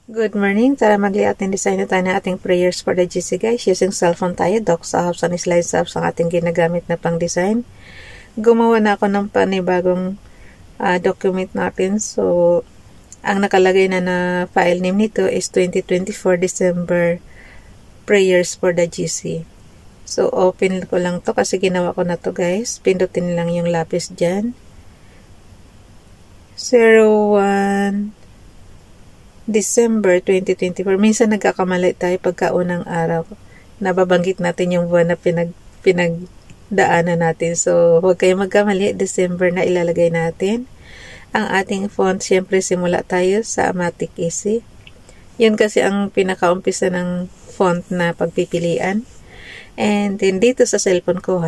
Good morning! Tara mag-layout and design na tayo ng ating prayers for the GC guys. Using cellphone tayo, docs apps and slides apps ang ating ginagamit na pang design. Gumawa na ako ng panibagong document natin. So, ang nakalagay na file name nito is 2024 December prayers for the GC. So, open ko lang to kasi ginawa ko na to guys. Pindutin lang yung lapis dyan. 01 December 2024. Minsan nagkakamali tayo pagka unang araw. Nababanggit natin yung buwan na pinagdaanan natin. So, huwag kayong magkamali. December na ilalagay natin. Ang ating font, syempre simula tayo sa Amatic Easy. Yun kasi ang pinakaumpisa ng font na pagpipilian. And then dito sa cellphone ko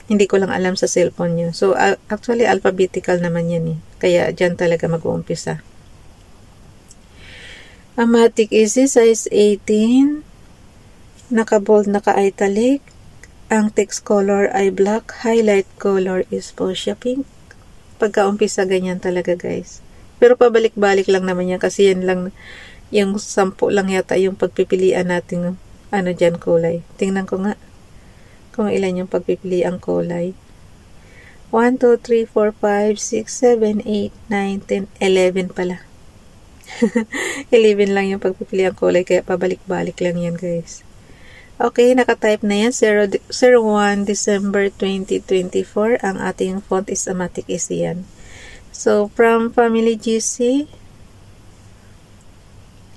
hindi ko lang alam sa cellphone nyo. So, actually alphabetical naman yan eh. Kaya dyan talaga mag-uumpisa. Amatic Easy, size 18, naka-bold, naka-italic, ang text color ay black, highlight color is fuchsia pink. Pagka-umpisa, ganyan talaga guys. Pero pabalik-balik lang naman yan kasi yan lang, yung 10 lang yata yung pagpipilian natin, dyan kulay. Tingnan ko nga kung ilan yung pagpipili ang kulay. 1, 2, 3, 4, 5, 6, 7, 8, 9, 10, 11 pala. 11 lang yung pagpipili ang kulay kaya pabalik-balik lang yan guys. Okay, nakatype na yan. 01 December 2024. Ang ating font is Amatic Easy yan. So, from Family GC,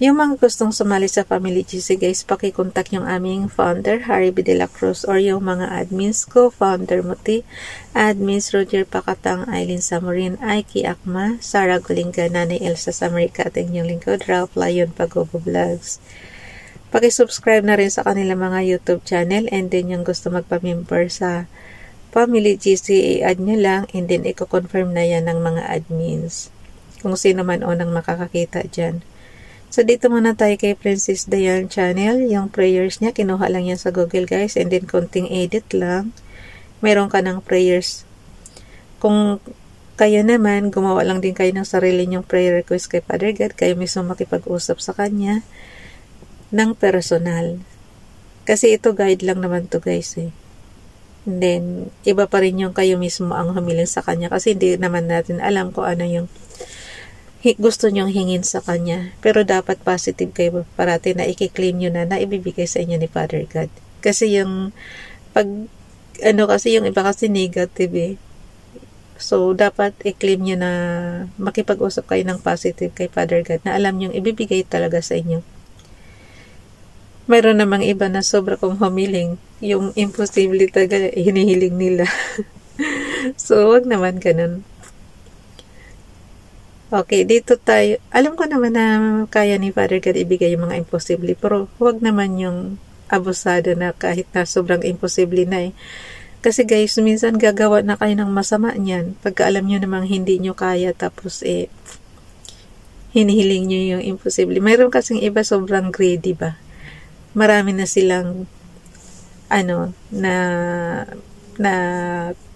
yung mga gustong sumali sa Family GC guys, pakikontak yung aming founder, Harry B. De La Cruz, or yung mga admins ko, founder Muti, admins Roger Pakatang, Aileen Samorin, Aiki Akma, Sarah Gulinga, Nanay Elsa Samarika, at inyong lingkod, Ralph Lion Pagobo Vlogs. Pakisubscribe na rin sa kanila mga YouTube channel, and then yung gusto magpa-member sa Family GC, i-add nyo lang, and then i-confirm na yan ng mga admins. Kung sino man unang makakakita dyan. So, dito muna tayo kay Princess Diane channel. Yung prayers niya, kinuha lang yan sa Google guys. And then, konting edit lang. Meron ka ng prayers. Kung kayo naman, gumawa lang din kayo ng sarili nyong prayer request kay Father God. Kayo mismo makipag-usap sa kanya ng personal. Kasi ito guide lang naman to guys eh. And then, iba pa rin yung kayo mismo ang humiling sa kanya. Kasi hindi naman natin alam kung ano yung gusto nyong hingin sa kanya. Pero dapat positive kayo parati na i-claim nyo na ibibigay sa inyo ni Father God. Kasi yung kasi yung iba kasi negative eh. So, dapat i-claim nyo na makipag-usap kayo ng positive kay Father God na alam nyong ibibigay talaga sa inyo. Mayroon namang iba na sobra kong humiling. Yung imposible talaga hinihiling nila. So, wag naman ganun. Okay, dito tayo. Alam ko naman na kaya ni Father God ibigay yung mga imposible. Pero huwag naman yung abusado na kahit na sobrang imposible na eh. Kasi guys, minsan gagawa na kayo ng masama niyan. Pagka alam nyo namang hindi nyo kaya tapos hinihiling nyo yung imposible. Mayroon kasing iba sobrang greedy ba? Marami na silang na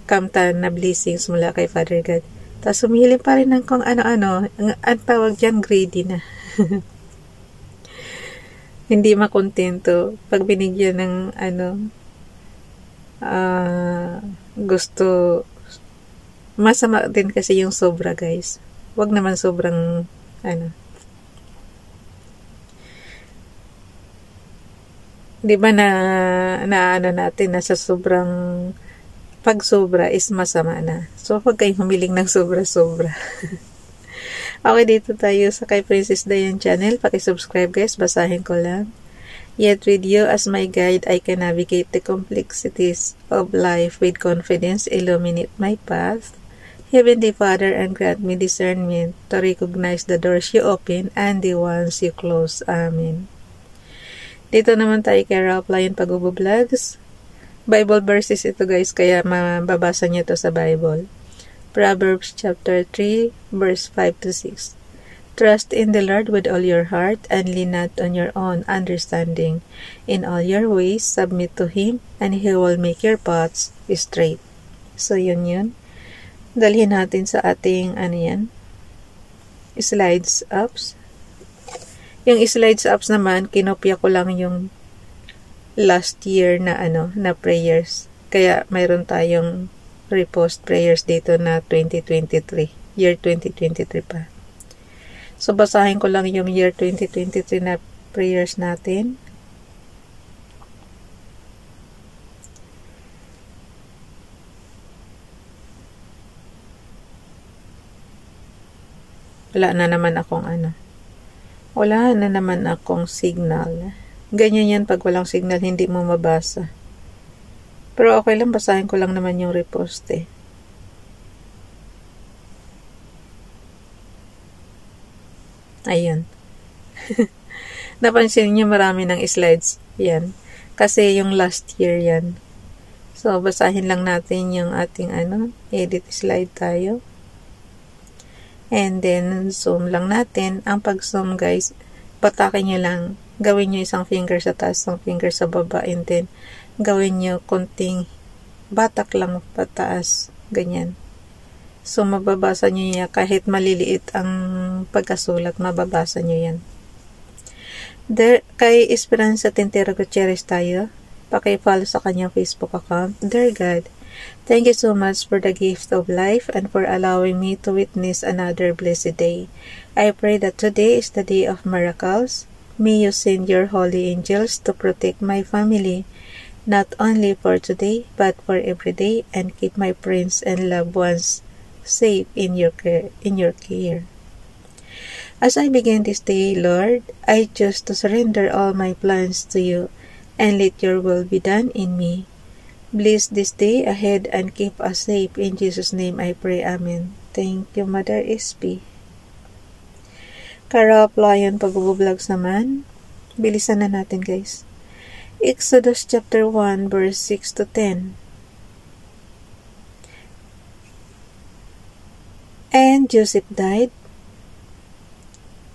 kamtan na blessings mula kay Father God. Tapos humihiling pa rin ng kung ano-ano. Ang tawag dyan, greedy na. Hindi makontento. Pag binigyan ng gusto, masama din kasi yung sobra guys. Wag naman sobrang di ba na natin, nasa sobrang pag sobra is masama na. So, huwag kayong humiling ng sobra-sobra. Okay, dito tayo sa kay Princess Diane channel. Pakisubscribe guys, basahin ko lang. Yet with you as my guide, I can navigate the complexities of life with confidence, illuminate my path. Heavenly Father, and grant me discernment to recognize the doors you open and the ones you close. Amen. Dito naman tayo kay Ralph Lion Pagobo Vlogs. Bible verses ito guys, kaya mababasa niyo to sa Bible. Proverbs chapter 3, verse 5 to 6. Trust in the Lord with all your heart and lean not on your own understanding. In all your ways, submit to Him and He will make your paths straight. So, yun. Dalhin natin sa ating, slides apps. Yung slides apps naman, kinopya ko lang yung last year na na prayers. Kaya mayroon tayong repost prayers dito na 2023. Year 2023 pa. So, basahin ko lang yung year 2023 na prayers natin. Wala na naman akong signal. Ganyan yan pag walang signal, hindi mo mabasa. Pero okay lang, basahin ko lang naman yung repost eh. Ayun. Napansin niyo marami ng slides. Yan. Kasi yung last year yan. So, basahin lang natin yung ating edit slide tayo. And then, zoom lang natin. Ang pag-zoom, guys, patakin nyo lang. Gawin nyo isang finger sa taas, isang finger sa baba. And then, gawin nyo konting batak lang pataas. Ganyan. So, mababasa nyo yan. Kahit maliliit ang pagkasulat, mababasa nyo yan. Kay Esperanza Tintero Gutierrez tayo. Paki-follow sa kanyang Facebook account. Dear God, thank you so much for the gift of life and for allowing me to witness another blessed day. I pray that today is the day of miracles. May you send your holy angels to protect my family, not only for today, but for every day, and keep my friends and loved ones safe in your care. As I begin this day, Lord, I choose to surrender all my plans to you, and let your will be done in me. Bless this day ahead and keep us safe. In Jesus' name I pray. Amen. Thank you, Mother SP. Karap Lion Pag-vlogs naman. Bilisan na natin, guys. Exodus chapter 1 verse 6 to 10. And Joseph died,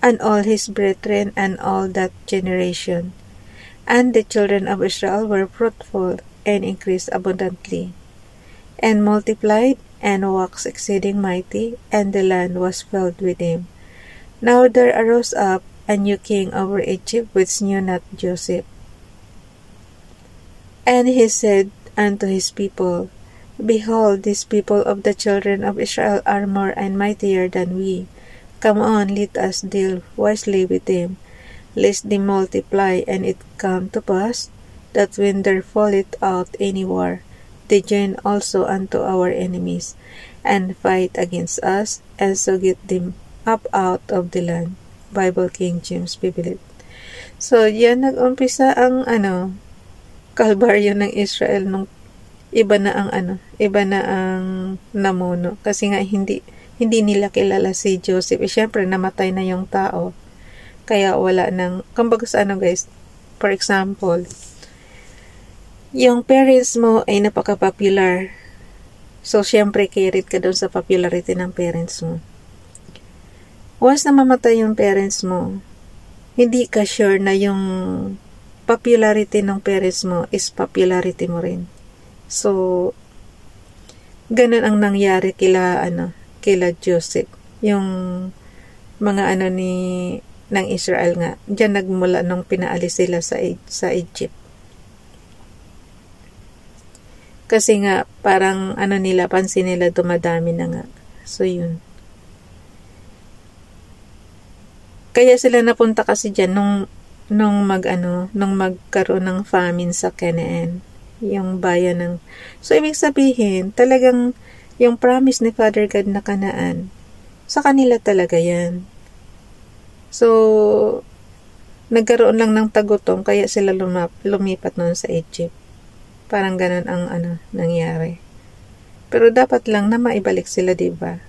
and all his brethren, and all that generation. And the children of Israel were fruitful, and increased abundantly, and multiplied, and waxed exceeding mighty, and the land was filled with them. Now there arose up a new king over Egypt, which knew not Joseph. And he said unto his people, Behold, these people of the children of Israel are more and mightier than we. Come on, let us deal wisely with them, lest they multiply, and it come to pass, that when there falleth out any war, they join also unto our enemies, and fight against us, and so get them up out of the land. Bible King James Bible. So, yan nag-umpisa ang kalbaryo ng Israel nung iba na ang namuno. Kasi nga hindi nila kilala si Joseph. Siyempre, namatay na yung tao. Kaya wala nang, kumbaga sa guys, for example, yung parents mo ay napaka-popular. So, syempre, carried ka doon sa popularity ng parents mo. Once na mamatay yung parents mo, hindi ka sure na yung popularity ng parents mo is popularity mo rin. So, ganun ang nangyari kila Joseph. Yung mga ng Israel nga. Diyan nagmula nung pinaalis sila sa Egypt. Kasi nga, parang pansin nila dumadami na nga. So, yun. Kaya sila napunta kasi dyan nung magkaroon ng famine sa Canaan. Yung bayan ng... So, ibig sabihin, talagang yung promise ni Father God na Canaan, sa kanila talaga yan. So, nagkaroon lang ng tagutom, kaya sila lumipat noon sa Egypt. Parang ganun ang nangyari. Pero dapat lang na maibalik sila, diba?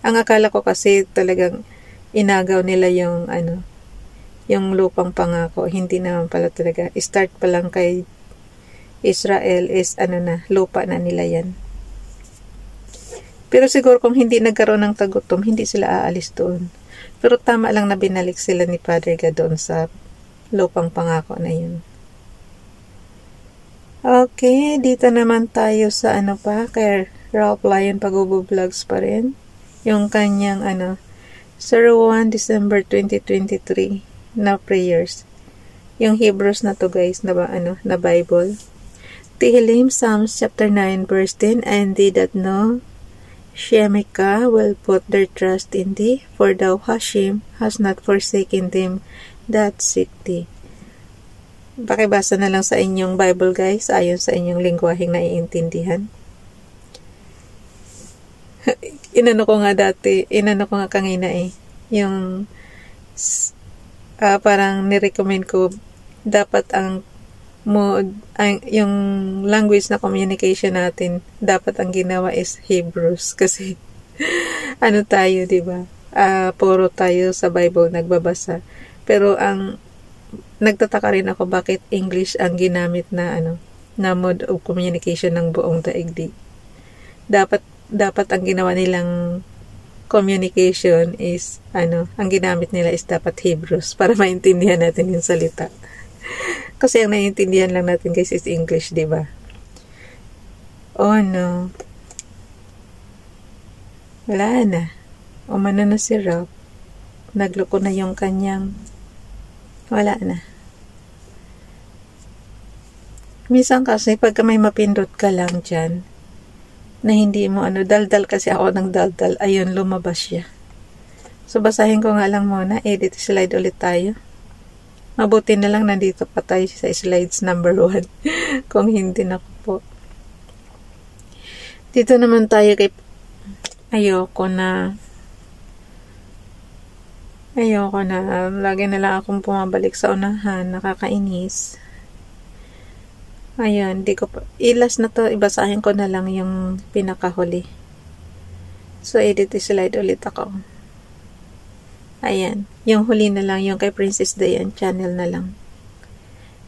Ang akala ko kasi talagang inagaw nila yung lupang pangako. Hindi naman pala talaga. Start pa lang kay Israel is lupa na nila yan. Pero siguro kung hindi nagkaroon ng tagutom, hindi sila aalis doon. Pero tama lang na binalik sila ni Father God doon sa lupang pangako na yun. Okay, dito naman tayo sa kay Ralph Lion Pag-vlogs pa rin. Yung kanyang 01 December 2023 na prayers. Yung Hebrews na to guys, na Bible. Tehillim, Psalms chapter 9 verse 10, and they that know Shemekah will put their trust in thee, for thou Hashem has not forsaken them that seek thee. Pakibasa na lang sa inyong Bible guys, ayon sa inyong lingwaheng naiintindihan. Inano ko nga kanina yung parang nirecommend ko dapat yung language na communication natin, dapat ang ginawa is Hebrews. Kasi, tayo, diba? Puro tayo sa Bible nagbabasa. Pero nagtataka rin ako bakit English ang ginamit na mode of communication ng buong daigdig. Dapat ang ginawa nilang communication is, ang ginamit nila is dapat Hebrews para maintindihan natin yung salita. Kasi ang naiintindihan lang natin guys is English, diba? Oh no. Wala na. Umano na si Rob. Nagloko na yung kanyang. Wala na. Minsan kasi pagka may mapindot ka lang dyan, na hindi mo daldal kasi ako ng daldal, ayun, lumabas siya. So basahin ko nga lang muna, edit slide ulit tayo. Mabuti na lang nandito pa tayo sa slides number 1. Kung hindi na po. Dito naman tayo kay ayoko na lagi na lang akong pumabalik sa unahan, nakakainis. Ayun, ilas na to, ibasahin ko na lang yung pinakahuli. So edit slide ulit ako. Ayan, yung huli na lang, yung kay Princess Diane channel na lang.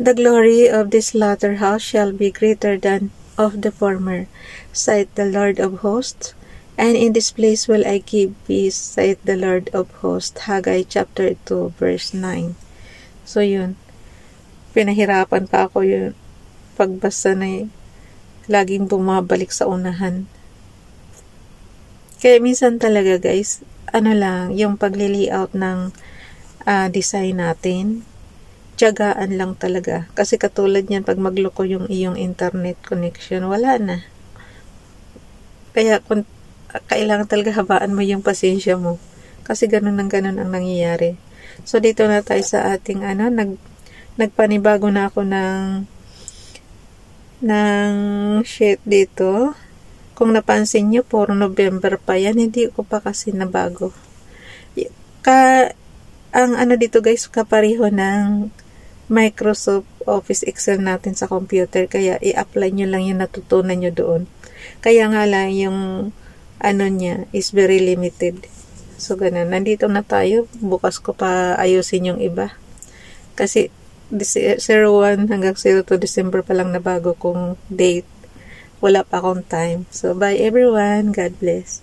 The glory of this latter house shall be greater than of the former, saith the Lord of hosts, and in this place will I give peace, saith the Lord of hosts. Haggai chapter 2 verse 9. So yun, pinahirapan pa ako yun pagbasa na laging bumabalik sa unahan. Kaya minsan talaga guys, yung pagli-layout ng design natin, tiyagaan lang talaga. Kasi katulad niyan, pag magloko yung iyong internet connection, wala na. Kaya kailangan talaga habaan mo yung pasensya mo. Kasi ganun ang nangyayari. So dito na tayo sa ating nagpanibago na ako ng sheet dito. Kung napansin nyo, puro November pa yan. Hindi ko pa kasi nabago. Ang dito guys, kapareho ng Microsoft Office Excel natin sa computer. Kaya i-apply nyo lang yung natutunan nyo doon. Kaya nga lang yung niya is very limited. So ganun. Nandito na tayo. Bukas ko pa ayusin yung iba. Kasi 01 hanggang 02 December pa lang nabago kong date. Wala pa akong time. So, bye everyone. God bless.